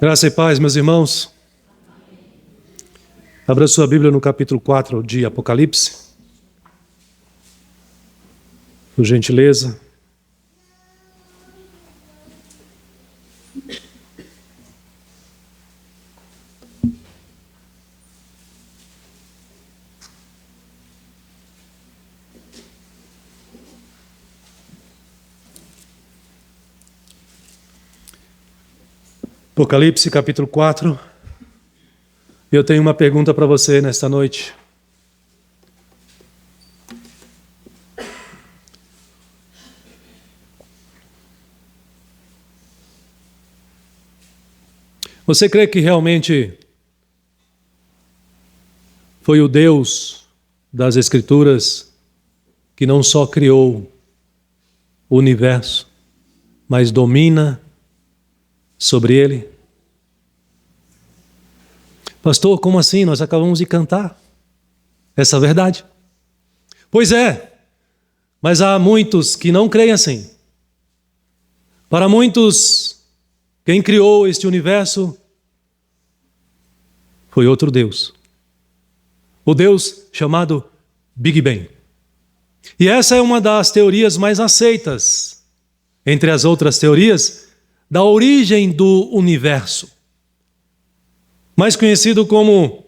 Graça e paz, meus irmãos. Abra sua Bíblia no capítulo 4 de Apocalipse. Por gentileza. Apocalipse capítulo 4. Eu tenho uma pergunta para você nesta noite. Você crê que realmente foi o Deus das Escrituras que não só criou o universo, mas domina sobre ele? Pastor, como assim? Nós acabamos de cantar essa verdade. Pois é, mas há muitos que não creem assim. Para muitos, quem criou este universo foi outro Deus. O Deus chamado Big Bang. E essa é uma das teorias mais aceitas, entre as outras teorias, da origem do universo. Mais conhecido como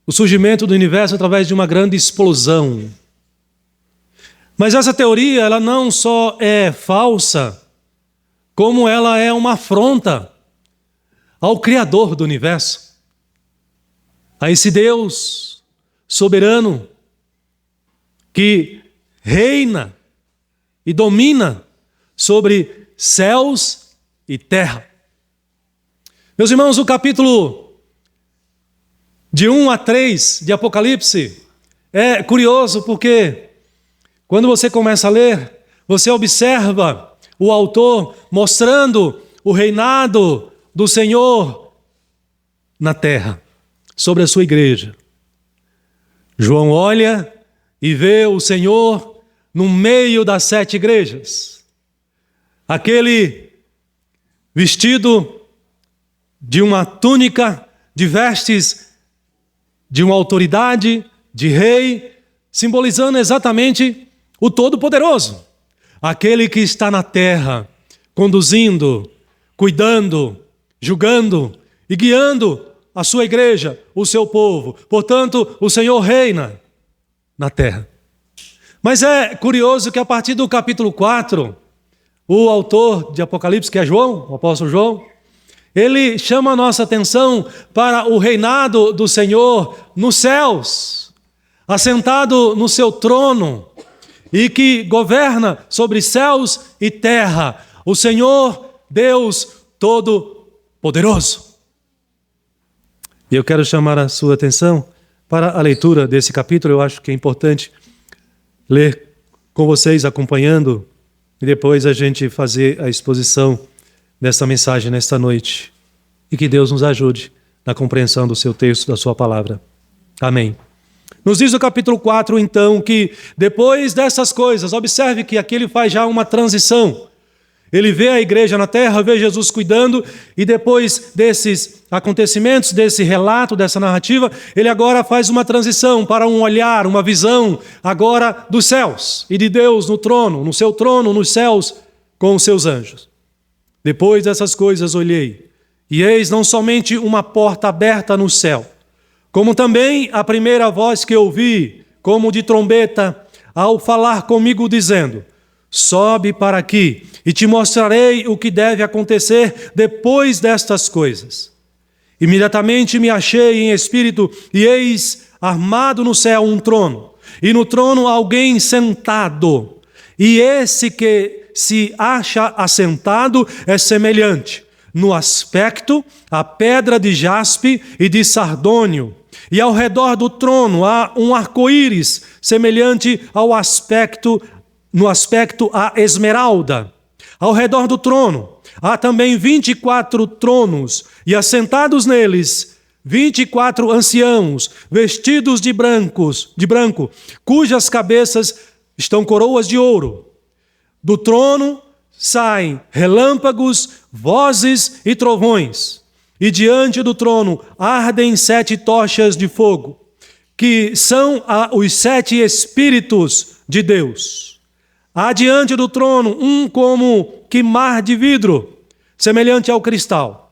o surgimento do universo através de uma grande explosão. Mas essa teoria, ela não só é falsa, como ela é uma afronta ao Criador do universo, a esse Deus soberano que reina e domina sobre céus e terra. Meus irmãos, o capítulo de 1 a 3 de Apocalipse é curioso porque quando você começa a ler, você observa o autor mostrando o reinado do Senhor na terra, sobre a sua igreja. João olha e vê o Senhor no meio das 7 igrejas. Aquele vestido de uma túnica, de vestes de uma autoridade, de rei, simbolizando exatamente o Todo-Poderoso. Aquele que está na terra, conduzindo, cuidando, julgando e guiando a sua igreja, o seu povo. Portanto, o Senhor reina na terra. Mas é curioso que a partir do capítulo 4, o autor de Apocalipse, que é João, o apóstolo João, ele chama a nossa atenção para o reinado do Senhor nos céus, assentado no seu trono, e que governa sobre céus e terra, o Senhor Deus Todo-Poderoso. E eu quero chamar a sua atenção para a leitura desse capítulo. Eu acho que é importante ler com vocês, acompanhando, e depois a gente fazer a exposição desta mensagem nesta noite. E que Deus nos ajude na compreensão do seu texto, da sua palavra. Amém. Nos diz o capítulo 4, então, que depois dessas coisas, observe que aqui ele faz já uma transição. Ele vê a igreja na terra, vê Jesus cuidando, e depois desses acontecimentos, desse relato, dessa narrativa, ele agora faz uma transição para um olhar, uma visão agora dos céus e de Deus no trono, no seu trono, nos céus, com os seus anjos. Depois dessas coisas olhei, e eis não somente uma porta aberta no céu, como também a primeira voz que ouvi, como de trombeta, ao falar comigo, dizendo: sobe para aqui, e te mostrarei o que deve acontecer depois destas coisas. Imediatamente me achei em espírito, e eis armado no céu um trono, e no trono alguém sentado, e esse que se acha assentado é semelhante no aspecto à pedra de jaspe e de sardônio, e ao redor do trono há um arco-íris semelhante ao aspecto, no aspecto à esmeralda. Ao redor do trono há também 24 tronos, e assentados neles 24 anciãos, vestidos de branco, cujas cabeças estão coroas de ouro. Do trono saem relâmpagos, vozes e trovões. e diante do trono ardem 7 tochas de fogo, que são os 7 Espíritos de Deus. Há diante do trono um como que mar de vidro, semelhante ao cristal.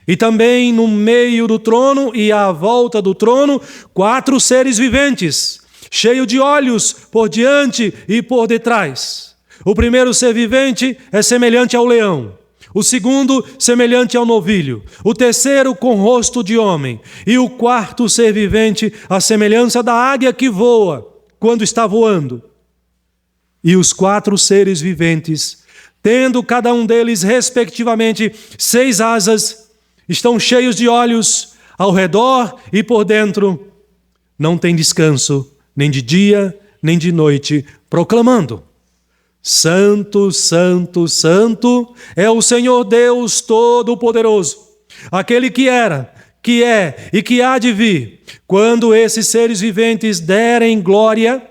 E também no meio do trono e à volta do trono, 4 seres viventes, cheios de olhos por diante e por detrás. O primeiro ser vivente é semelhante ao leão. O segundo, semelhante ao novilho. O terceiro, com rosto de homem. E o quarto ser vivente, a semelhança da águia que voa, quando está voando. E os 4 seres viventes, tendo cada um deles, respectivamente, 6 asas, estão cheios de olhos ao redor e por dentro. Não tem descanso, nem de dia, nem de noite, proclamando: Santo, Santo, Santo é o Senhor Deus Todo-Poderoso, aquele que era, que é e que há de vir. Quando esses seres viventes derem glória,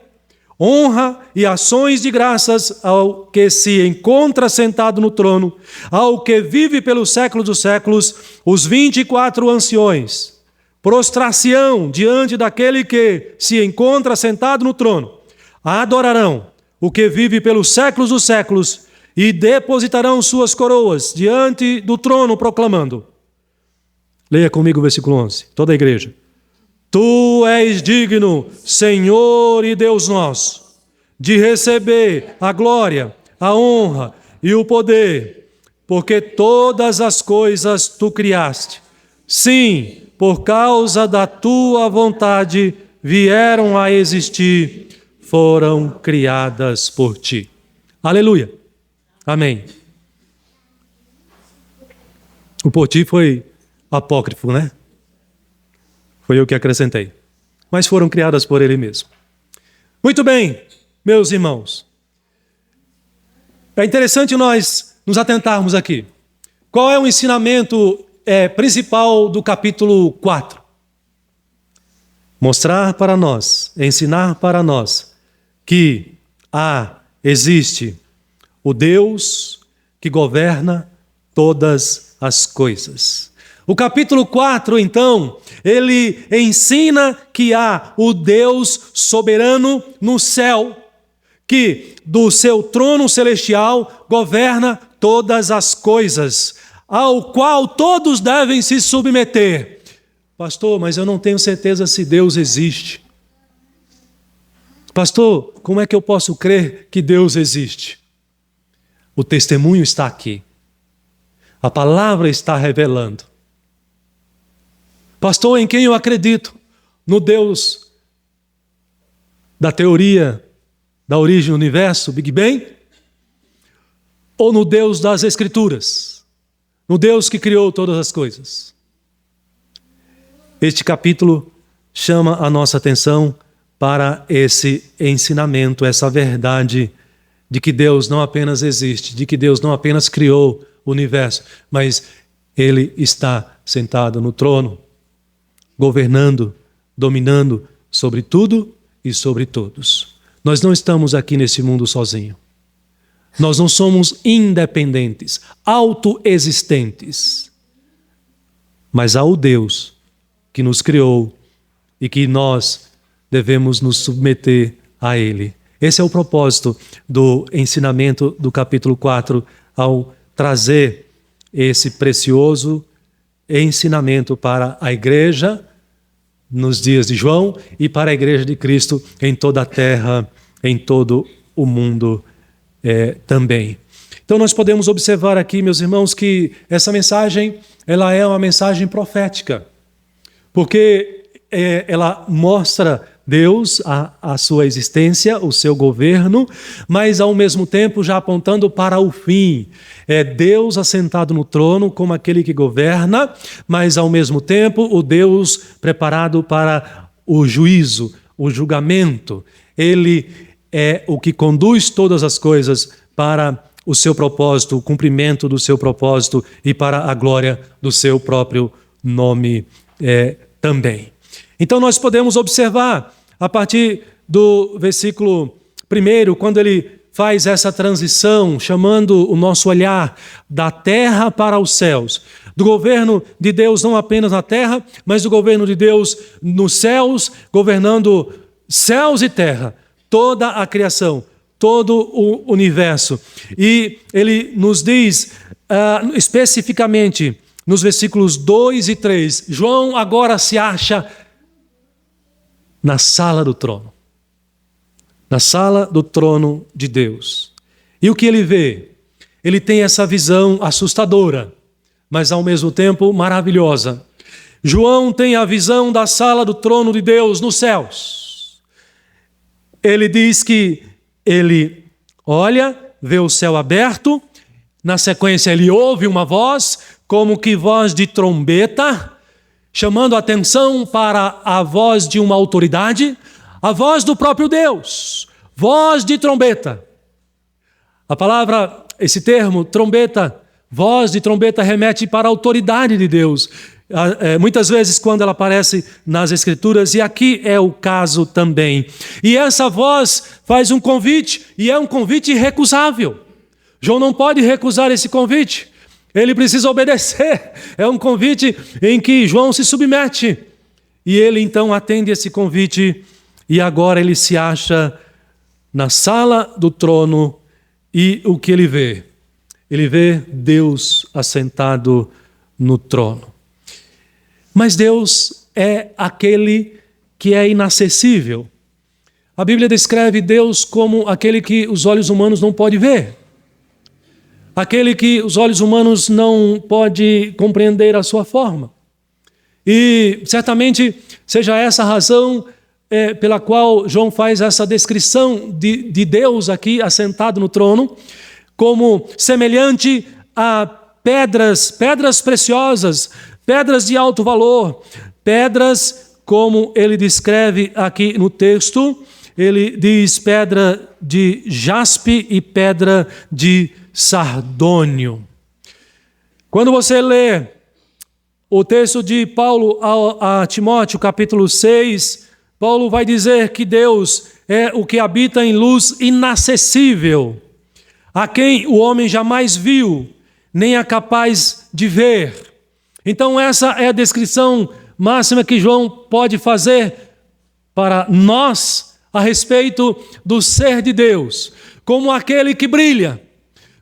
honra e ações de graças ao que se encontra sentado no trono, ao que vive pelos séculos dos séculos, os 24 anciões prostrar-se-ão diante daquele que se encontra sentado no trono, adorarão o que vive pelos séculos dos séculos e depositarão suas coroas diante do trono, proclamando. Leia comigo o versículo 11, toda a igreja. Tu és digno, Senhor e Deus nosso, de receber a glória, a honra e o poder, porque todas as coisas tu criaste. Sim, por causa da tua vontade vieram a existir, foram criadas por ti. Aleluia. Amém. O por ti foi apócrifo, né? Foi eu que acrescentei. Mas foram criadas por ele mesmo. Muito bem, meus irmãos. É interessante nós nos atentarmos aqui. Qual é o ensinamento principal do capítulo 4? Mostrar para nós, ensinar para nós que existe o Deus que governa todas as coisas. O capítulo 4, então, ele ensina que há o Deus soberano no céu, que do seu trono celestial governa todas as coisas, ao qual todos devem se submeter. Pastor, mas eu não tenho certeza se Deus existe. Pastor, como é que eu posso crer que Deus existe? O testemunho está aqui. A palavra está revelando. Pastor, em quem eu acredito? No Deus da teoria da origem do universo, Big Bang? Ou no Deus das Escrituras? No Deus que criou todas as coisas? Este capítulo chama a nossa atenção para esse ensinamento, essa verdade de que Deus não apenas existe, de que Deus não apenas criou o universo, mas Ele está sentado no trono, governando, dominando sobre tudo e sobre todos. Nós não estamos aqui nesse mundo sozinhos. Nós não somos independentes, autoexistentes. Mas há o Deus que nos criou e que nós devemos nos submeter a Ele. Esse é o propósito do ensinamento do capítulo 4, ao trazer esse precioso ensinamento para a igreja nos dias de João e para a igreja de Cristo em toda a terra, em todo o mundo também. Então nós podemos observar aqui, meus irmãos, que essa mensagem ela é uma mensagem profética, porque ela mostra Deus, a sua existência, o seu governo, mas ao mesmo tempo já apontando para o fim. É Deus assentado no trono como aquele que governa, mas ao mesmo tempo o Deus preparado para o juízo, o julgamento. Ele é o que conduz todas as coisas para o seu propósito, o cumprimento do seu propósito e para a glória do seu próprio nome também. Então nós podemos observar, a partir do versículo 1, quando ele faz essa transição, chamando o nosso olhar da terra para os céus. Do governo de Deus não apenas na terra, mas do governo de Deus nos céus, governando céus e terra, toda a criação, todo o universo. E ele nos diz especificamente nos versículos 2 e 3, João agora se acha na sala do trono. Na sala do trono de Deus. E o que ele vê? Ele tem essa visão assustadora, mas ao mesmo tempo maravilhosa. João tem a visão da sala do trono de Deus nos céus. Ele diz que ele olha, vê o céu aberto, na sequência ele ouve uma voz, como que voz de trombeta, chamando a atenção para a voz de uma autoridade, a voz do próprio Deus, voz de trombeta. A palavra, esse termo, trombeta, voz de trombeta, remete para a autoridade de Deus. Muitas vezes quando ela aparece nas Escrituras, e aqui é o caso também. E essa voz faz um convite, e é um convite irrecusável. João não pode recusar esse convite, ele precisa obedecer. É um convite em que João se submete. E ele então atende esse convite, e agora ele se acha na sala do trono, e o que ele vê? Ele vê Deus assentado no trono. Mas Deus é aquele que é inacessível. A Bíblia descreve Deus como aquele que os olhos humanos não podem ver. Aquele que os olhos humanos não podem compreender a sua forma. E certamente seja essa a razão pela qual João faz essa descrição de Deus aqui assentado no trono, como semelhante a pedras preciosas, pedras de alto valor, pedras como ele descreve aqui no texto, ele diz pedra de jaspe e pedra de sardônio. Quando você lê o texto de Paulo a Timóteo, capítulo 6, Paulo vai dizer que Deus é o que habita em luz inacessível, a quem o homem jamais viu, nem é capaz de ver. Então essa é a descrição máxima que João pode fazer para nós a respeito do ser de Deus, como aquele que brilha,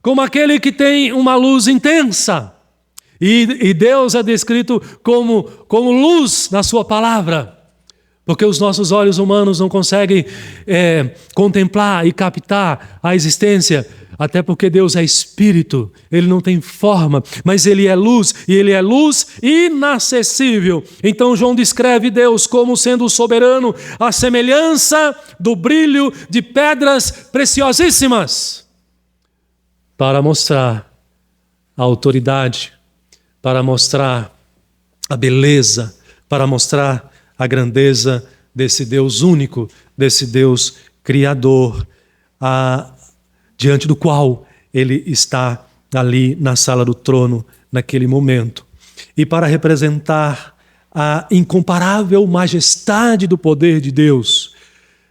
como aquele que tem uma luz intensa. E Deus é descrito como luz na sua palavra, porque os nossos olhos humanos não conseguem contemplar e captar a existência, até porque Deus é espírito, Ele não tem forma, mas Ele é luz, e Ele é luz inacessível. Então João descreve Deus como sendo soberano, à semelhança do brilho de pedras preciosíssimas, para mostrar a autoridade, para mostrar a beleza, para mostrar a grandeza desse Deus único, desse Deus criador, diante do qual ele está ali na sala do trono naquele momento. E para representar a incomparável majestade do poder de Deus,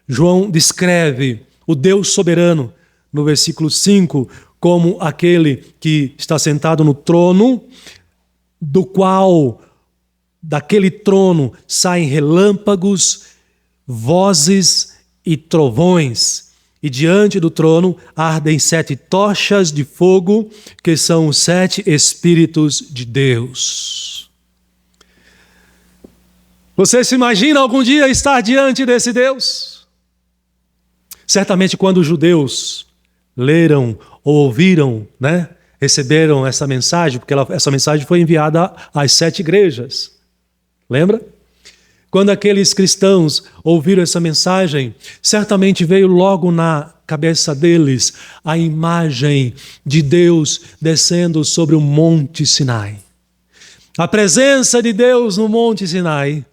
João descreve o Deus soberano no versículo 5 como aquele que está sentado no trono, do qual daquele trono saem relâmpagos, vozes e trovões. E diante do trono ardem 7 tochas de fogo, que são os 7 Espíritos de Deus. Você se imagina algum dia estar diante desse Deus? Certamente quando os judeus leram ou ouviram, receberam essa mensagem, porque essa mensagem foi enviada às 7 igrejas. Lembra? Quando aqueles cristãos ouviram essa mensagem, certamente veio logo na cabeça deles a imagem de Deus descendo sobre o Monte Sinai. A presença de Deus no Monte Sinai,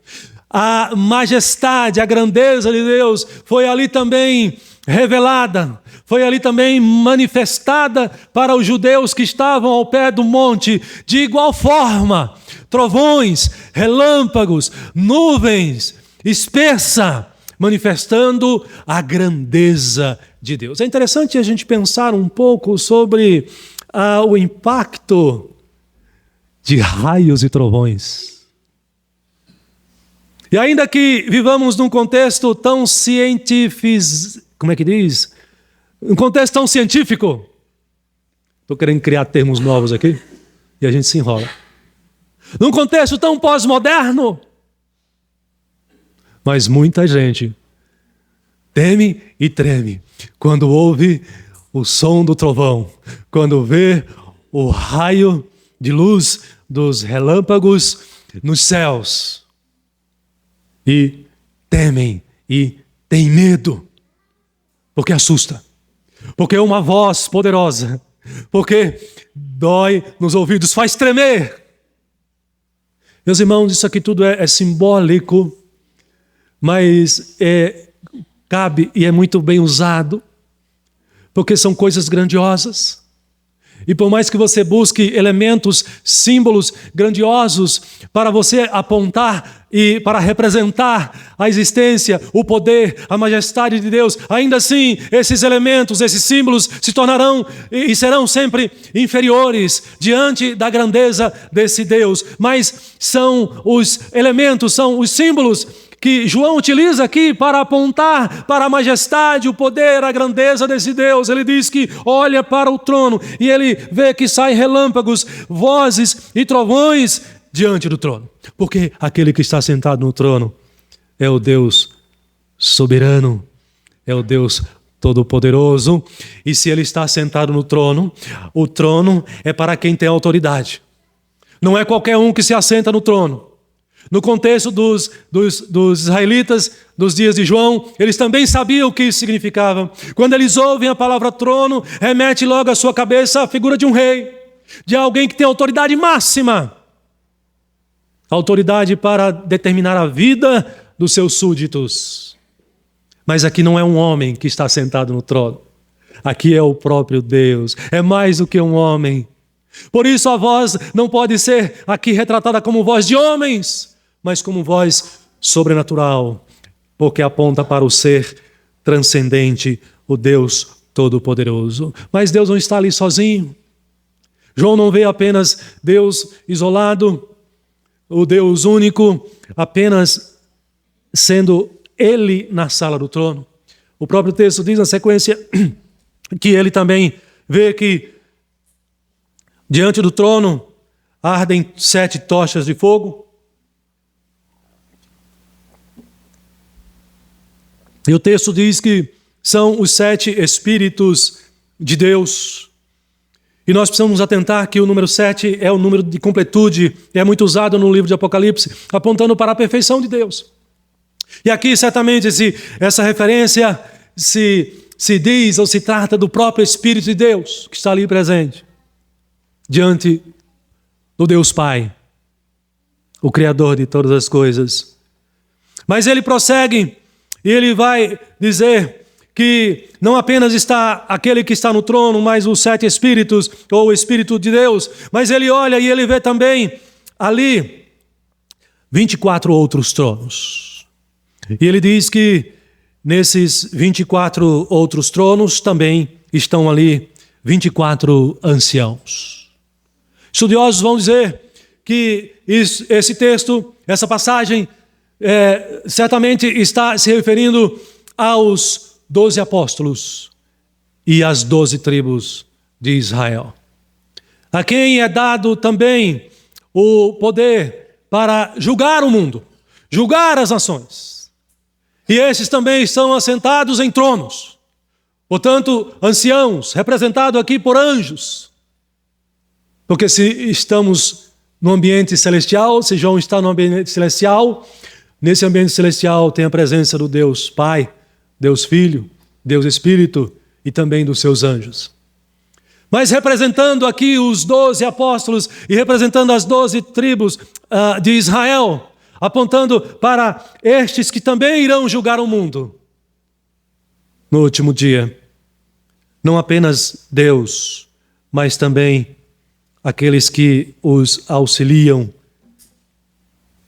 a majestade, a grandeza de Deus foi ali também revelada, foi ali também manifestada para os judeus que estavam ao pé do monte. De igual forma, trovões, relâmpagos, nuvens, espessa, manifestando a grandeza de Deus. É interessante a gente pensar um pouco sobre o impacto de raios e trovões. E ainda que vivamos num contexto tão como é que diz? Um contexto tão científico. Estou querendo criar termos novos aqui e a gente se enrola. Num contexto tão pós-moderno. Mas muita gente teme e treme quando ouve o som do trovão, quando vê o raio de luz dos relâmpagos nos céus. E temem e têm medo, porque assusta, porque é uma voz poderosa, porque dói nos ouvidos, faz tremer. Meus irmãos, isso aqui tudo é simbólico, mas cabe e é muito bem usado, porque são coisas grandiosas. E por mais que você busque elementos, símbolos grandiosos para você apontar e para representar a existência, o poder, a majestade de Deus, ainda assim esses elementos, esses símbolos se tornarão e serão sempre inferiores diante da grandeza desse Deus. Mas são os elementos, são os símbolos que João utiliza aqui para apontar para a majestade, o poder, a grandeza desse Deus. Ele diz que olha para o trono e ele vê que saem relâmpagos, vozes e trovões diante do trono. Porque aquele que está sentado no trono é o Deus soberano, é o Deus todo-poderoso. E se ele está sentado no trono, o trono é para quem tem autoridade. Não é qualquer um que se assenta no trono. No contexto dos israelitas, dos dias de João, eles também sabiam o que isso significava. Quando eles ouvem a palavra trono, remete logo à sua cabeça a figura de um rei, de alguém que tem autoridade máxima. Autoridade para determinar a vida dos seus súditos. Mas aqui não é um homem que está sentado no trono. Aqui é o próprio Deus. É mais do que um homem. Por isso a voz não pode ser aqui retratada como voz de homens, mas como voz sobrenatural, porque aponta para o ser transcendente, o Deus Todo-Poderoso. Mas Deus não está ali sozinho. João não vê apenas Deus isolado, o Deus único, apenas sendo Ele na sala do trono. O próprio texto diz na sequência que ele também vê que diante do trono ardem 7 tochas de fogo. E o texto diz que são os 7 Espíritos de Deus. E nós precisamos nos atentar que o número 7 é o número de completude, é muito usado no livro de Apocalipse, apontando para a perfeição de Deus. E aqui certamente essa referência se diz ou se trata do próprio Espírito de Deus, que está ali presente, diante do Deus Pai, o Criador de todas as coisas. Mas ele prossegue e ele vai dizer que não apenas está aquele que está no trono, mas os 7 Espíritos, ou o Espírito de Deus, mas ele olha e ele vê também ali 24 outros tronos. E ele diz que nesses 24 outros tronos também estão ali 24 anciãos. Estudiosos vão dizer que esse texto, essa passagem, certamente está se referindo aos 12 apóstolos e às 12 tribos de Israel, a quem é dado também o poder para julgar o mundo, julgar as nações. E esses também estão assentados em tronos, portanto, anciãos, representado aqui por anjos. Porque se estamos no ambiente celestial, se João está no ambiente celestial, nesse ambiente celestial tem a presença do Deus Pai, Deus Filho, Deus Espírito e também dos seus anjos. Mas representando aqui os 12 apóstolos e representando as 12 tribos de Israel, apontando para estes que também irão julgar o mundo no último dia. Não apenas Deus, mas também aqueles que os auxiliam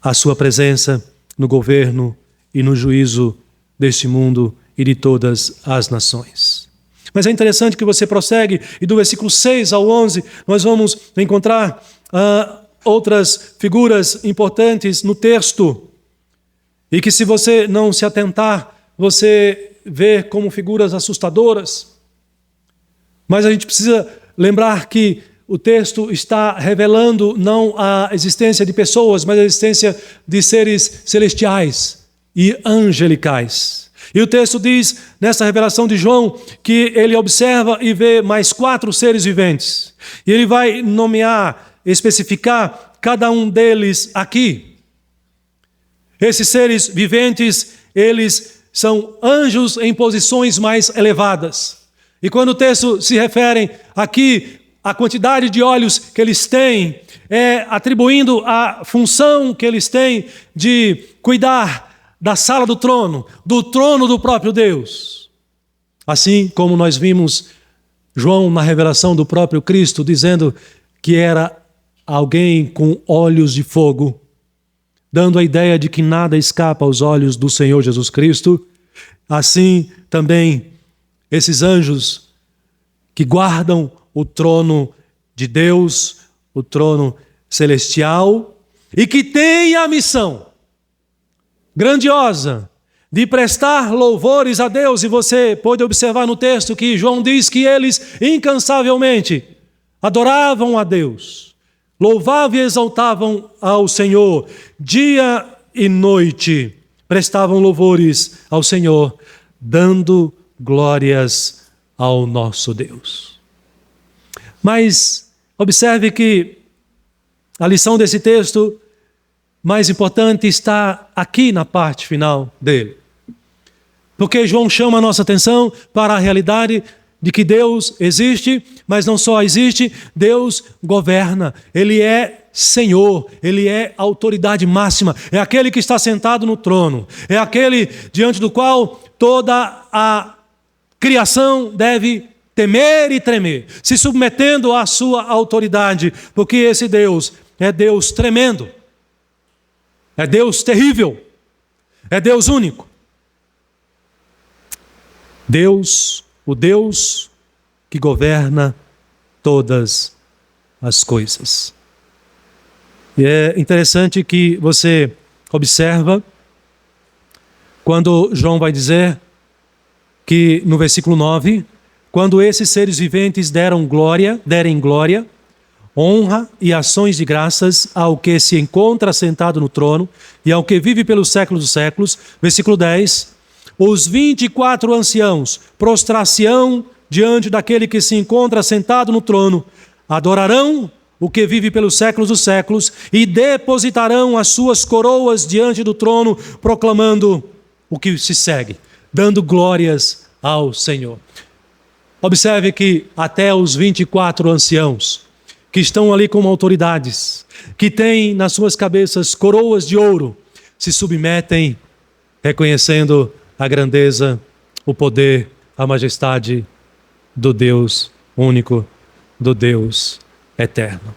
à sua presença no governo e no juízo deste mundo e de todas as nações. Mas é interessante que você prossegue, e do versículo 6 ao 11, nós vamos encontrar outras figuras importantes no texto, e que se você não se atentar, você vê como figuras assustadoras. Mas a gente precisa lembrar que o texto está revelando não a existência de pessoas, mas a existência de seres celestiais e angelicais. E o texto diz, nessa revelação de João, que ele observa e vê mais 4 seres viventes. E ele vai nomear, especificar cada um deles aqui. Esses seres viventes, eles são anjos em posições mais elevadas. E quando o texto se refere aqui à quantidade de olhos que eles têm, atribuindo a função que eles têm de cuidar da sala do trono do próprio Deus. Assim como nós vimos João na revelação do próprio Cristo, dizendo que era alguém com olhos de fogo, dando a ideia de que nada escapa aos olhos do Senhor Jesus Cristo, assim também esses anjos que guardam o trono de Deus, o trono celestial, e que têm a missão grandiosa de prestar louvores a Deus. E você pode observar no texto que João diz que eles incansavelmente adoravam a Deus, louvavam e exaltavam ao Senhor, dia e noite prestavam louvores ao Senhor, dando glórias ao nosso Deus. Mas observe que a lição desse texto mais importante está aqui na parte final dele. Porque João chama a nossa atenção para a realidade de que Deus existe, mas não só existe, Deus governa. Ele é Senhor, Ele é autoridade máxima, é aquele que está sentado no trono, é aquele diante do qual toda a criação deve temer e tremer, se submetendo à sua autoridade, porque esse Deus é Deus tremendo, é Deus terrível, é Deus único. Deus, o Deus que governa todas as coisas. E é interessante que você observa quando João vai dizer que no versículo 9, quando esses seres viventes derem glória, honra e ações de graças ao que se encontra sentado no trono e ao que vive pelos séculos dos séculos. Versículo 10, os 24 anciãos prostrar-se-ão diante daquele que se encontra sentado no trono, adorarão o que vive pelos séculos dos séculos e depositarão as suas coroas diante do trono, proclamando o que se segue, dando glórias ao Senhor. Observe que até os 24 anciãos, que estão ali como autoridades, que têm nas suas cabeças coroas de ouro, se submetem reconhecendo a grandeza, o poder, a majestade do Deus único, do Deus eterno.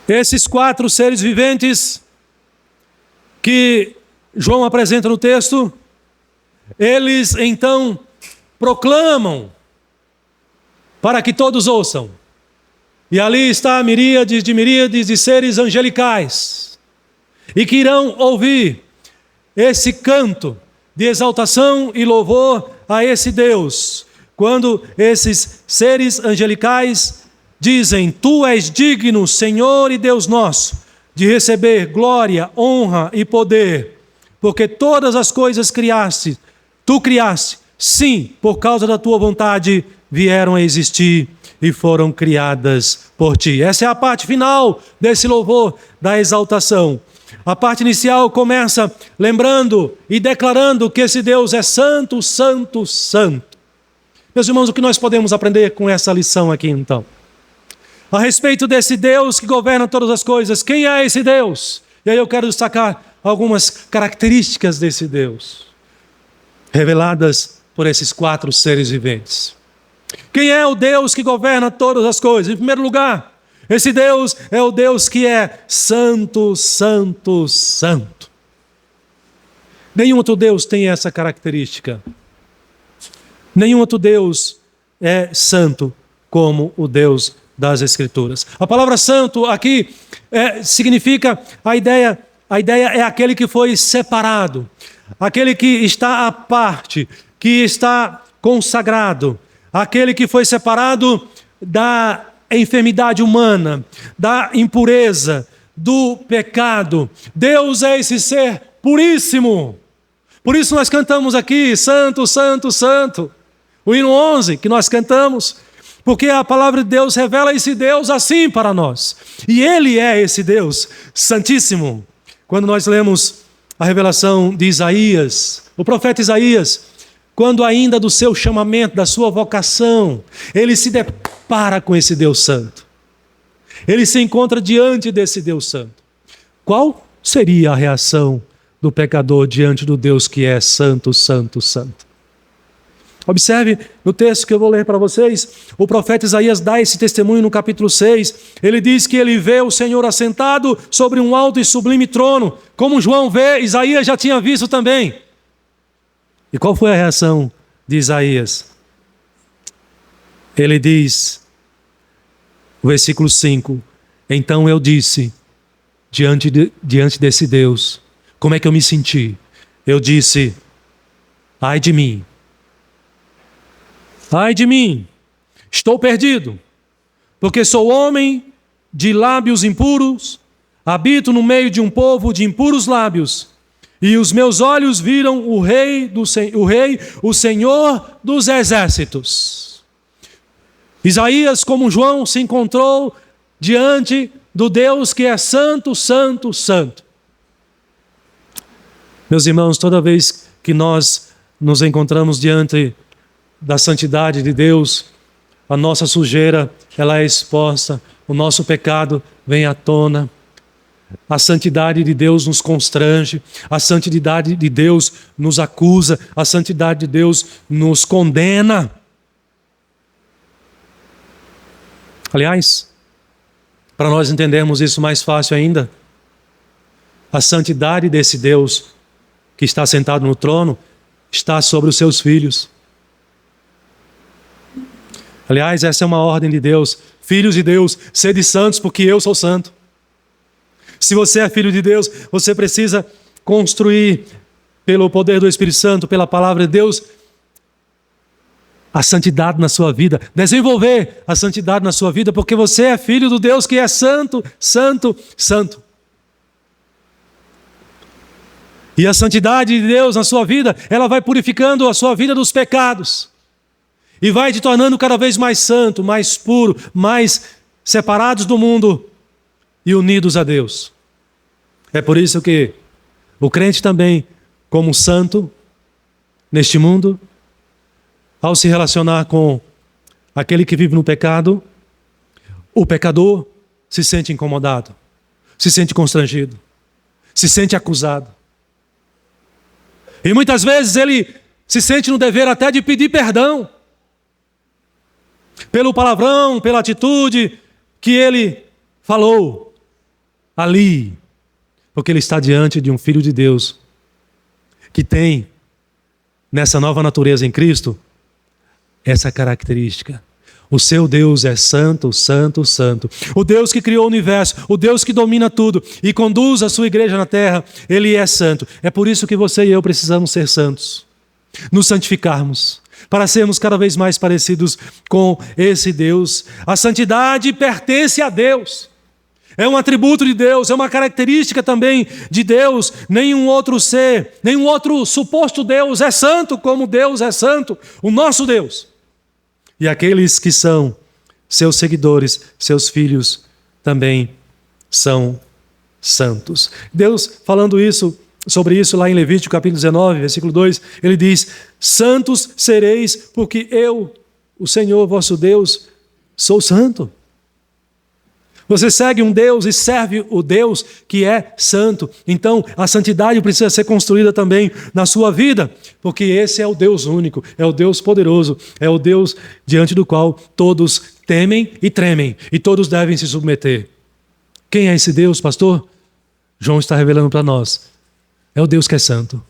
Esses 4 seres viventes que João apresenta no texto, eles então proclamam para que todos ouçam. E ali está miríades de seres angelicais, e que irão ouvir esse canto de exaltação e louvor a esse Deus, quando esses seres angelicais dizem: Tu és digno, Senhor e Deus nosso, de receber glória, honra e poder, porque todas as coisas tu criaste, sim, por causa da tua vontade vieram a existir e foram criadas por ti. Essa é a parte final desse louvor da exaltação. A parte inicial começa lembrando e declarando que esse Deus é santo, santo, santo. Meus irmãos, o que nós podemos aprender com essa lição aqui então? A respeito desse Deus que governa todas as coisas. Quem é esse Deus? E aí eu quero destacar algumas características desse Deus, reveladas por esses 4 seres viventes. Quem é o Deus que governa todas as coisas? Em primeiro lugar, esse Deus é o Deus que é santo, santo, santo. Nenhum outro Deus tem essa característica. Nenhum outro Deus é santo como o Deus das Escrituras. A palavra santo aqui significa a ideia é aquele que foi separado, aquele que está à parte, que está consagrado, aquele que foi separado da enfermidade humana, da impureza, do pecado. Deus é esse ser puríssimo. Por isso nós cantamos aqui, Santo, Santo, Santo. O hino 11 que nós cantamos, porque a palavra de Deus revela esse Deus assim para nós. E Ele é esse Deus santíssimo. Quando nós lemos a revelação de Isaías, o profeta Isaías, quando ainda do seu chamamento, da sua vocação, ele se depara com esse Deus santo. Ele se encontra diante desse Deus santo. Qual seria a reação do pecador diante do Deus que é santo, santo, santo? Observe no texto que eu vou ler para vocês, o profeta Isaías dá esse testemunho no capítulo 6. Ele diz que ele vê o Senhor assentado sobre um alto e sublime trono. Como João vê, Isaías já tinha visto também. E qual foi a reação de Isaías? Ele diz, o versículo 5, então eu disse, diante desse Deus, como é que eu me senti? Eu disse, ai de mim, estou perdido, porque sou homem de lábios impuros, habito no meio de um povo de impuros lábios, e os meus olhos viram o Rei, o Senhor dos Exércitos. Isaías, como João, se encontrou diante do Deus que é santo, santo, santo. Meus irmãos, toda vez que nós nos encontramos diante da santidade de Deus, a nossa sujeira, ela é exposta, o nosso pecado vem à tona. A santidade de Deus nos constrange, a santidade de Deus nos acusa, a santidade de Deus nos condena. Aliás, para nós entendermos isso mais fácil ainda, a santidade desse Deus que está sentado no trono está sobre os seus filhos. Aliás, essa é uma ordem de Deus. Filhos de Deus, sede santos porque eu sou santo. Se você é filho de Deus, você precisa construir, pelo poder do Espírito Santo, pela palavra de Deus, a santidade na sua vida, desenvolver a santidade na sua vida, porque você é filho do Deus que é santo, santo, santo. E a santidade de Deus na sua vida, ela vai purificando a sua vida dos pecados. E vai te tornando cada vez mais santo, mais puro, mais separados do mundo e unidos a Deus. É por isso que o crente também, como santo neste mundo, ao se relacionar com aquele que vive no pecado, o pecador se sente incomodado, se sente constrangido, se sente acusado. E muitas vezes ele se sente no dever até de pedir perdão pelo palavrão, pela atitude que ele falou ali, porque ele está diante de um Filho de Deus que tem, nessa nova natureza em Cristo, essa característica. O seu Deus é santo, santo, santo. O Deus que criou o universo, o Deus que domina tudo e conduz a sua igreja na terra, Ele é santo. É por isso que você e eu precisamos ser santos, nos santificarmos, para sermos cada vez mais parecidos com esse Deus. A santidade pertence a Deus. É um atributo de Deus, é uma característica também de Deus. Nenhum outro ser, nenhum outro suposto Deus é santo como Deus é santo, o nosso Deus. E aqueles que são seus seguidores, seus filhos, também são santos. Deus, falando sobre isso lá em Levítico capítulo 19, versículo 2, ele diz: santos sereis, porque eu, o Senhor vosso Deus, sou santo. Você segue um Deus e serve o Deus que é santo. Então, a santidade precisa ser construída também na sua vida, porque esse é o Deus único, é o Deus poderoso, é o Deus diante do qual todos temem e tremem, e todos devem se submeter. Quem é esse Deus, pastor? João está revelando para nós. É o Deus que é santo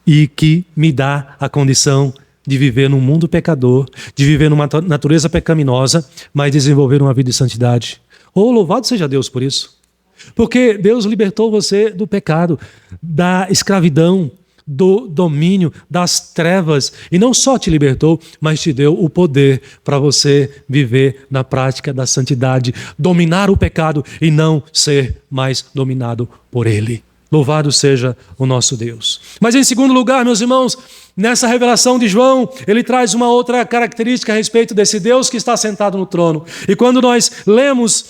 e que me dá a condição de viver num mundo pecador, de viver numa natureza pecaminosa, mas desenvolver uma vida de santidade. Oh, louvado seja Deus por isso. Porque Deus libertou você do pecado, da escravidão, do domínio, das trevas. E não só te libertou, mas te deu o poder para você viver na prática da santidade, dominar o pecado e não ser mais dominado por ele. Louvado seja o nosso Deus. Mas em segundo lugar, meus irmãos, nessa revelação de João, ele traz uma outra característica a respeito desse Deus que está sentado no trono. E quando nós lemos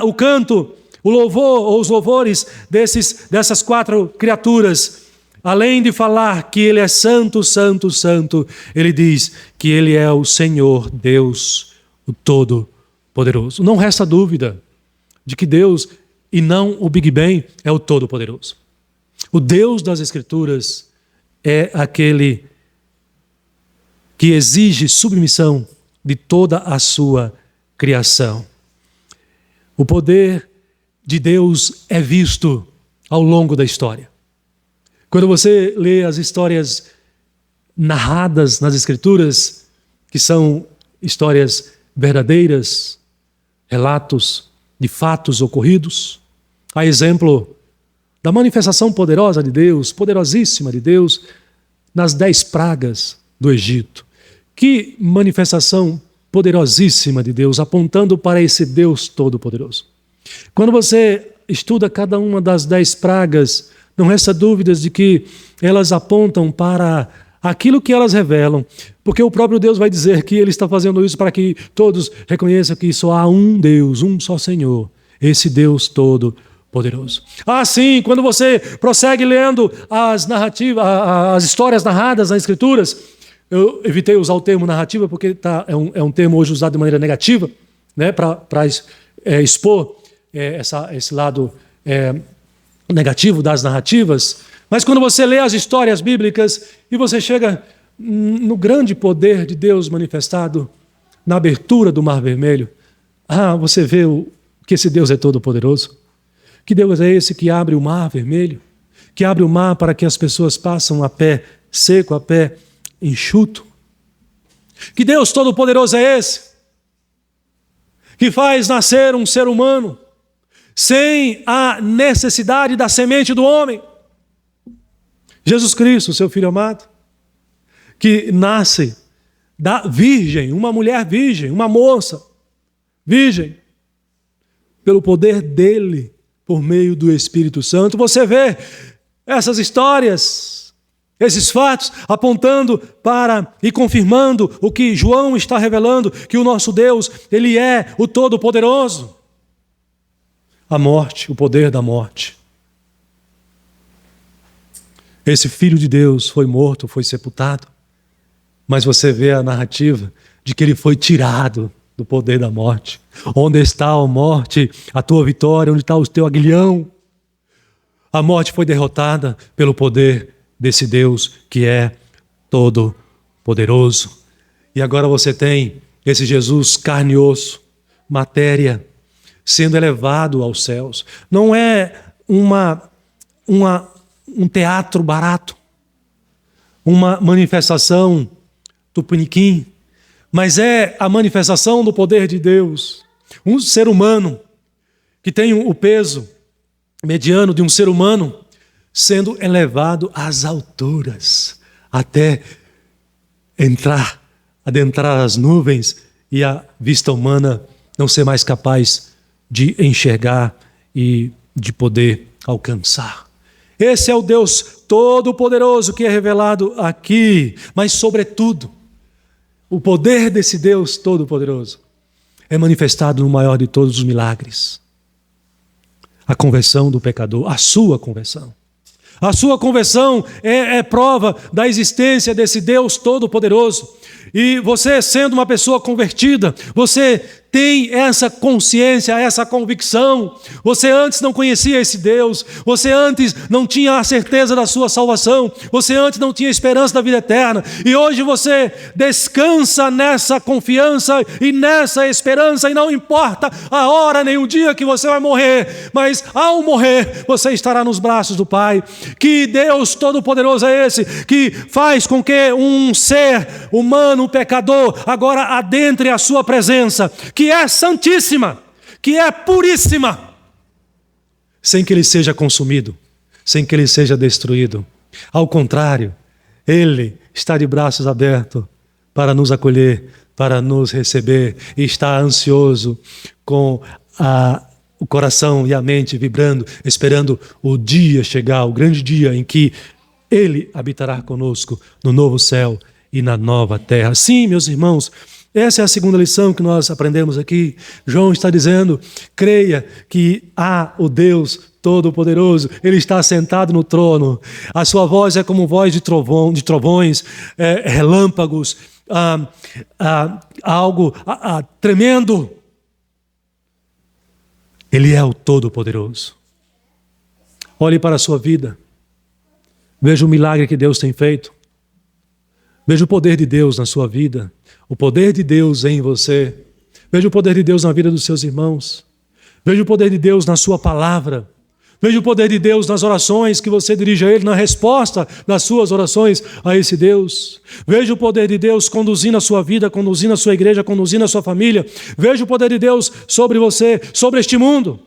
o canto, o louvor ou os louvores dessas quatro criaturas, além de falar que ele é santo, santo, santo, ele diz que ele é o Senhor Deus, o Todo-Poderoso. Não resta dúvida de que Deus, e não o Big Bang, é o Todo-Poderoso. O Deus das Escrituras é aquele que exige submissão de toda a sua criação. O poder de Deus é visto ao longo da história. Quando você lê as histórias narradas nas Escrituras, que são histórias verdadeiras, relatos de fatos ocorridos, a exemplo da manifestação poderosa de Deus, poderosíssima de Deus, nas 10 pragas do Egito. Que manifestação poderosíssima de Deus, apontando para esse Deus todo-poderoso. Quando você estuda cada uma das 10 pragas, não resta dúvidas de que elas apontam para aquilo que elas revelam, porque o próprio Deus vai dizer que ele está fazendo isso para que todos reconheçam que só há um Deus, um só Senhor, esse Deus todo-poderoso. Sim, quando você prossegue lendo as narrativas, as histórias narradas nas Escrituras, eu evitei usar o termo narrativa porque é um termo hoje usado de maneira negativa, né, para expor esse lado negativo das narrativas, mas quando você lê as histórias bíblicas e você chega no grande poder de Deus manifestado na abertura do Mar Vermelho, você vê que esse Deus é todo-poderoso. Que Deus é esse que abre o Mar Vermelho, que abre o mar para que as pessoas passem a pé seco, a pé enxuto. Que Deus todo-poderoso é esse que faz nascer um ser humano sem a necessidade da semente do homem. Jesus Cristo, seu Filho amado, que nasce da virgem, uma mulher virgem, uma moça virgem, pelo poder dele, por meio do Espírito Santo. Você vê essas histórias, esses fatos, apontando para e confirmando o que João está revelando, que o nosso Deus, ele é o Todo-Poderoso. A morte, o poder da morte. Esse Filho de Deus foi morto, foi sepultado, mas você vê a narrativa de que ele foi tirado do poder da morte. Onde está, a morte, a tua vitória? Onde está o teu aguilhão? A morte foi derrotada pelo poder desse Deus que é todo-poderoso. E agora você tem esse Jesus carne e osso, matéria, sendo elevado aos céus. Não é um teatro barato, uma manifestação tupiniquim, mas é a manifestação do poder de Deus. Um ser humano que tem o peso mediano de um ser humano sendo elevado às alturas, até adentrar as nuvens e a vista humana não ser mais capaz de enxergar e de poder alcançar. Esse é o Deus Todo-Poderoso que é revelado aqui, mas sobretudo, o poder desse Deus Todo-Poderoso é manifestado no maior de todos os milagres. A conversão do pecador, a sua conversão. A sua conversão é prova da existência desse Deus Todo-Poderoso. E você, sendo uma pessoa convertida, você tem essa consciência, essa convicção. Você antes não conhecia esse Deus, você antes não tinha a certeza da sua salvação, você antes não tinha esperança da vida eterna, e hoje você descansa nessa confiança e nessa esperança, e não importa a hora nem o dia que você vai morrer, mas ao morrer você estará nos braços do Pai. Que Deus Todo-Poderoso é esse, que faz com que um ser humano, pecador, agora adentre a sua presença, que é santíssima, que é puríssima, sem que ele seja consumido, sem que ele seja destruído. Ao contrário, ele está de braços abertos para nos acolher, para nos receber, e está ansioso, com o coração e a mente vibrando, esperando o dia chegar, o grande dia em que ele habitará conosco no novo céu e na nova terra. Sim, meus irmãos, essa é a segunda lição que nós aprendemos aqui. João está dizendo: creia que há o Deus Todo-Poderoso, Ele está sentado no trono. A sua voz é como voz de trovões, relâmpagos, algo tremendo. Ele é o Todo-Poderoso. Olhe para a sua vida. Veja o milagre que Deus tem feito. Veja o poder de Deus na sua vida. O poder de Deus em você. Veja o poder de Deus na vida dos seus irmãos. Veja o poder de Deus na sua palavra. Veja o poder de Deus nas orações que você dirige a Ele, na resposta das suas orações a esse Deus. Veja o poder de Deus conduzindo a sua vida, conduzindo a sua igreja, conduzindo a sua família. Veja o poder de Deus sobre você, sobre este mundo.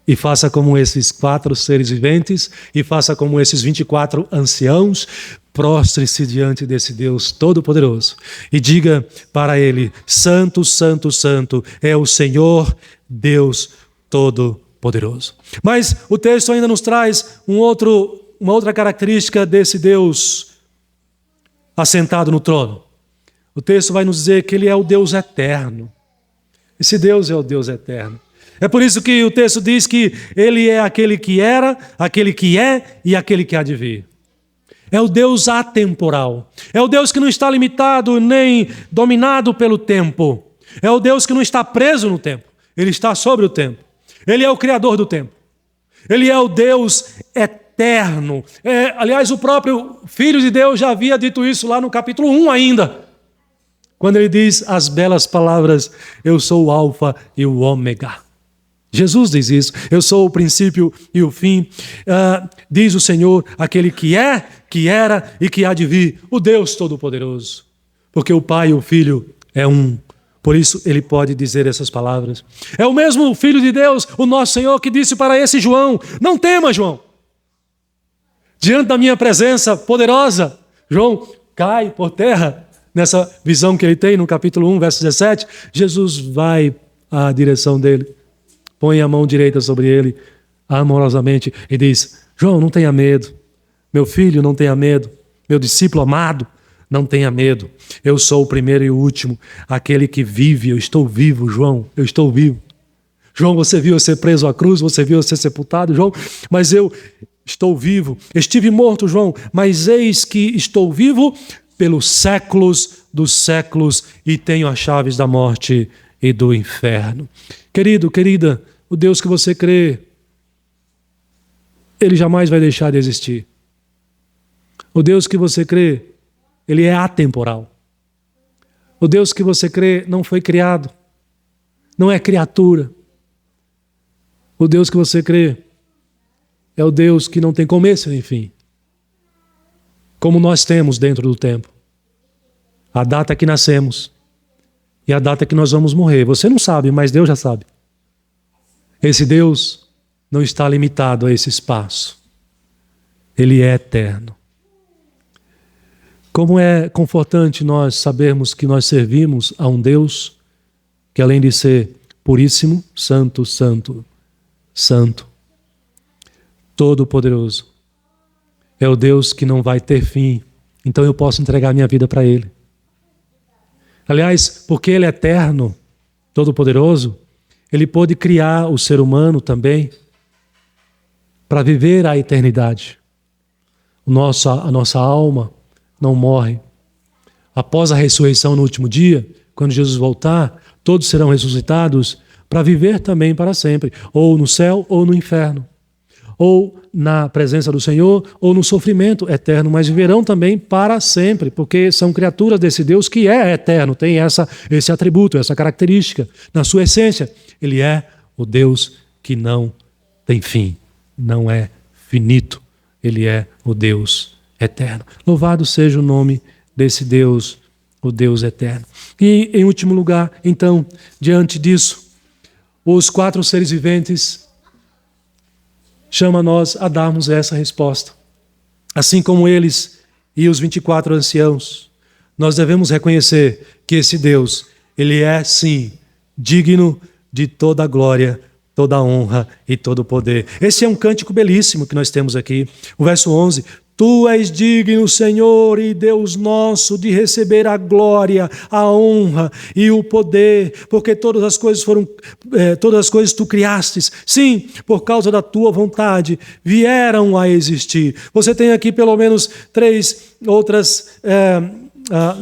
E faça como esses 4 seres viventes, e faça como esses 24 anciãos, prostre-se diante desse Deus Todo-Poderoso e diga para Ele: Santo, Santo, Santo é o Senhor Deus Todo-Poderoso. Mas o texto ainda nos traz uma outra característica desse Deus assentado no trono. O texto vai nos dizer que Ele é o Deus eterno. Esse Deus é o Deus eterno. É por isso que o texto diz que Ele é aquele que era, aquele que é e aquele que há de vir. É o Deus atemporal. É o Deus que não está limitado nem dominado pelo tempo. É o Deus que não está preso no tempo. Ele está sobre o tempo. Ele é o Criador do tempo. Ele é o Deus eterno. Aliás, o próprio Filho de Deus já havia dito isso lá no capítulo 1 ainda. Quando ele diz as belas palavras: eu sou o Alfa e o Ômega. Jesus diz isso: eu sou o princípio e o fim. Diz o Senhor, aquele que é, que era e que há de vir, o Deus Todo-Poderoso. Porque o Pai e o Filho é um. Por isso ele pode dizer essas palavras. É o mesmo Filho de Deus, o nosso Senhor, que disse para esse João: não tema, João. Diante da minha presença poderosa, João cai por terra. Nessa visão que ele tem no capítulo 1, verso 17, Jesus vai à direção dele, põe a mão direita sobre ele, amorosamente, e diz: João, não tenha medo. Meu filho, não tenha medo. Meu discípulo amado, não tenha medo. Eu sou o primeiro e o último, aquele que vive. Eu estou vivo, João, eu estou vivo. João, você viu eu ser preso à cruz, você viu eu ser sepultado, João, mas eu estou vivo. Estive morto, João, mas eis que estou vivo pelos séculos dos séculos e tenho as chaves da morte e do inferno. Querido, querida, o Deus que você crê, Ele jamais vai deixar de existir. O Deus que você crê, Ele é atemporal. O Deus que você crê não foi criado, não é criatura. O Deus que você crê é o Deus que não tem começo nem fim. Como nós temos dentro do tempo. A data que nascemos e a data que nós vamos morrer. Você não sabe, mas Deus já sabe. Esse Deus não está limitado a esse espaço. Ele é eterno. Como é confortante nós sabermos que nós servimos a um Deus que, além de ser puríssimo, santo, santo, santo, todo-poderoso, é o Deus que não vai ter fim. Então eu posso entregar minha vida para Ele. Aliás, porque Ele é eterno, todo-poderoso, Ele pôde criar o ser humano também para viver a eternidade. A nossa alma não morre. Após a ressurreição no último dia, quando Jesus voltar, todos serão ressuscitados para viver também para sempre, ou no céu ou no inferno, ou na presença do Senhor, ou no sofrimento eterno, mas viverão também para sempre, porque são criaturas desse Deus que é eterno, tem esse atributo, essa característica. Na sua essência, Ele é o Deus que não tem fim, não é finito, Ele é o Deus eterno. Louvado seja o nome desse Deus, o Deus eterno. E, em último lugar, então, diante disso, os 4 seres viventes chamam nós a darmos essa resposta. Assim como eles e os 24 anciãos, nós devemos reconhecer que esse Deus, Ele é, sim, digno de toda a glória, toda a honra e todo o poder. Esse é um cântico belíssimo que nós temos aqui. O verso 11: Tu és digno, Senhor e Deus nosso, de receber a glória, a honra e o poder, porque todas as coisas tu criastes. Sim, por causa da tua vontade, vieram a existir. Você tem aqui pelo menos 3 outras,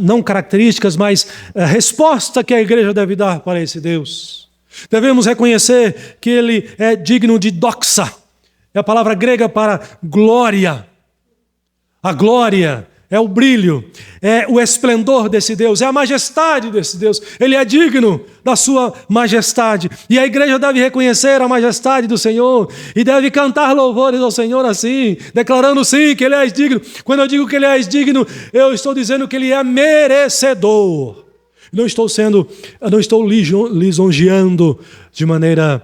não características, mas resposta que a igreja deve dar para esse Deus. Devemos reconhecer que Ele é digno de doxa. É a palavra grega para glória. A glória é o brilho, é o esplendor desse Deus, é a majestade desse Deus. Ele é digno da sua majestade. E a igreja deve reconhecer a majestade do Senhor e deve cantar louvores ao Senhor assim, declarando sim que Ele é digno. Quando eu digo que Ele é digno, eu estou dizendo que Ele é merecedor. Não estou lisonjeando de maneira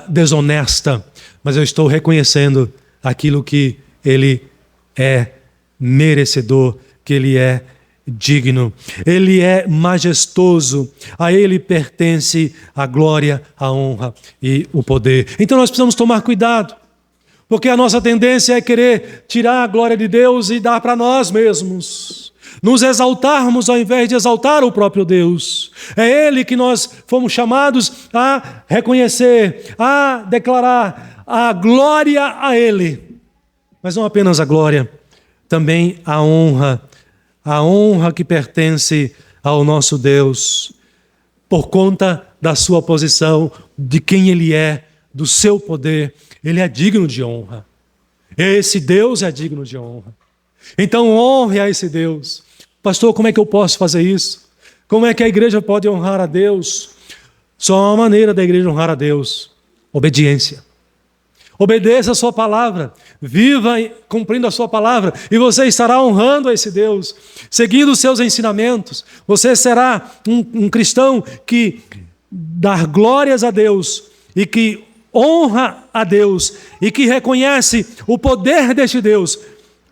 desonesta, mas eu estou reconhecendo aquilo que Ele é merecedor, que Ele é digno. Ele é majestoso, a Ele pertence a glória, a honra e o poder. Então nós precisamos tomar cuidado, porque a nossa tendência é querer tirar a glória de Deus e dar para nós mesmos. Nos exaltarmos ao invés de exaltar o próprio Deus. É Ele que nós fomos chamados a reconhecer, a declarar a glória a Ele. Mas não apenas a glória, também a honra que pertence ao nosso Deus, por conta da sua posição, de quem Ele é, do seu poder. Ele é digno de honra. Esse Deus é digno de honra. Então honre a esse Deus. Pastor, como é que eu posso fazer isso? Como é que a igreja pode honrar a Deus? Só há uma maneira da igreja honrar a Deus: obediência. Obedeça a sua palavra, viva cumprindo a sua palavra, e você estará honrando a esse Deus, seguindo os seus ensinamentos. Você será um cristão que dá glórias a Deus e que honra a Deus e que reconhece o poder deste Deus,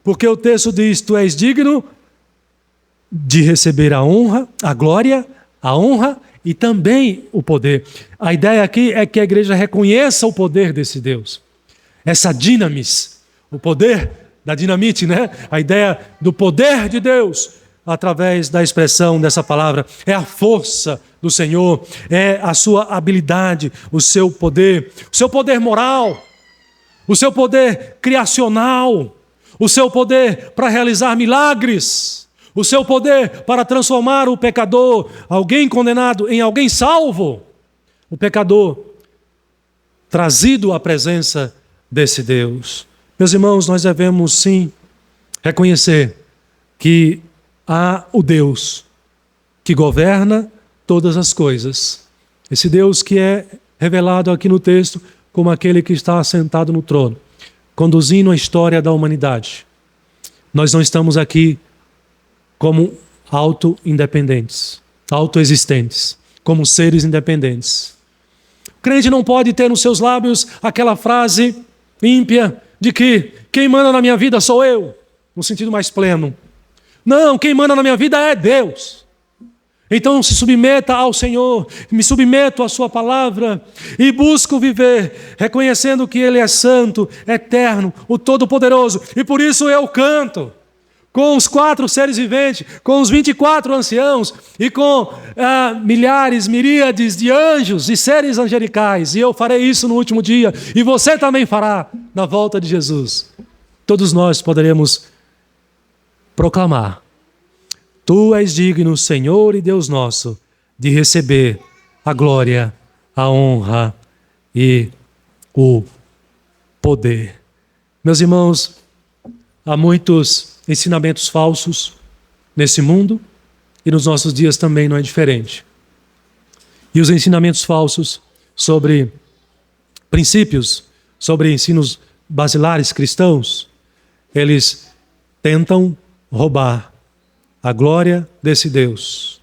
porque o texto diz: tu és digno de receber a honra, a glória, a honra e também o poder. A ideia aqui é que a igreja reconheça o poder desse Deus. Essa dinamis, o poder da dinamite, né? A ideia do poder de Deus, através da expressão dessa palavra, é a força do Senhor, é a sua habilidade, o seu poder moral, o seu poder criacional, o seu poder para realizar milagres, o seu poder para transformar o pecador, alguém condenado, em alguém salvo, o pecador trazido à presença desse Deus. Meus irmãos, nós devemos sim reconhecer que há o Deus que governa todas as coisas. Esse Deus que é revelado aqui no texto como aquele que está assentado no trono, conduzindo a história da humanidade. Nós não estamos aqui como auto-independentes, autoexistentes, como seres independentes. O crente não pode ter nos seus lábios aquela frase ímpia de que quem manda na minha vida sou eu, no sentido mais pleno. Não, quem manda na minha vida é Deus. Então se submeta ao Senhor, me submeto à sua palavra e busco viver reconhecendo que Ele é santo, eterno, o Todo-Poderoso. E por isso eu canto com os 4 seres viventes, com os 24 anciãos e com milhares, miríades de anjos e seres angelicais. E eu farei isso no último dia, e você também fará na volta de Jesus. Todos nós poderemos proclamar: Tu és digno, Senhor e Deus nosso, de receber a glória, a honra e o poder. Meus irmãos, há muitos ensinamentos falsos nesse mundo e nos nossos dias também não é diferente. E os ensinamentos falsos sobre princípios, sobre ensinos basilares cristãos, eles tentam roubar a glória desse Deus,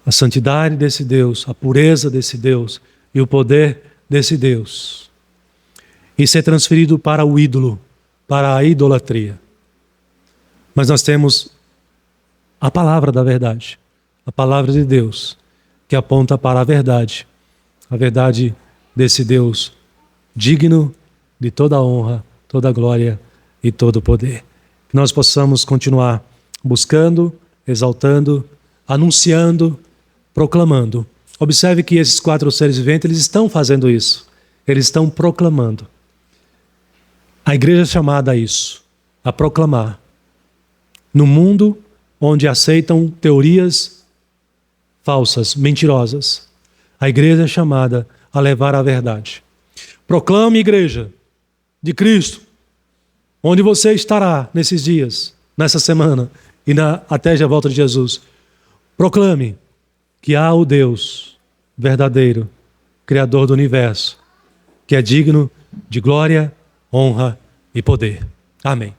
a santidade desse Deus, a pureza desse Deus e o poder desse Deus, e ser transferido para o ídolo, para a idolatria. Mas nós temos a palavra da verdade, a palavra de Deus, que aponta para a verdade desse Deus digno de toda a honra, toda a glória e todo o poder. Que nós possamos continuar buscando, exaltando, anunciando, proclamando. Observe que esses 4 seres viventes, eles estão fazendo isso. Eles estão proclamando. A igreja é chamada a isso, a proclamar. No mundo onde aceitam teorias falsas, mentirosas, a igreja é chamada a levar a verdade. Proclame, igreja de Cristo, onde você estará nesses dias, nessa semana e até a volta de Jesus. Proclame que há o Deus verdadeiro, Criador do universo, que é digno de glória, honra e poder. Amém.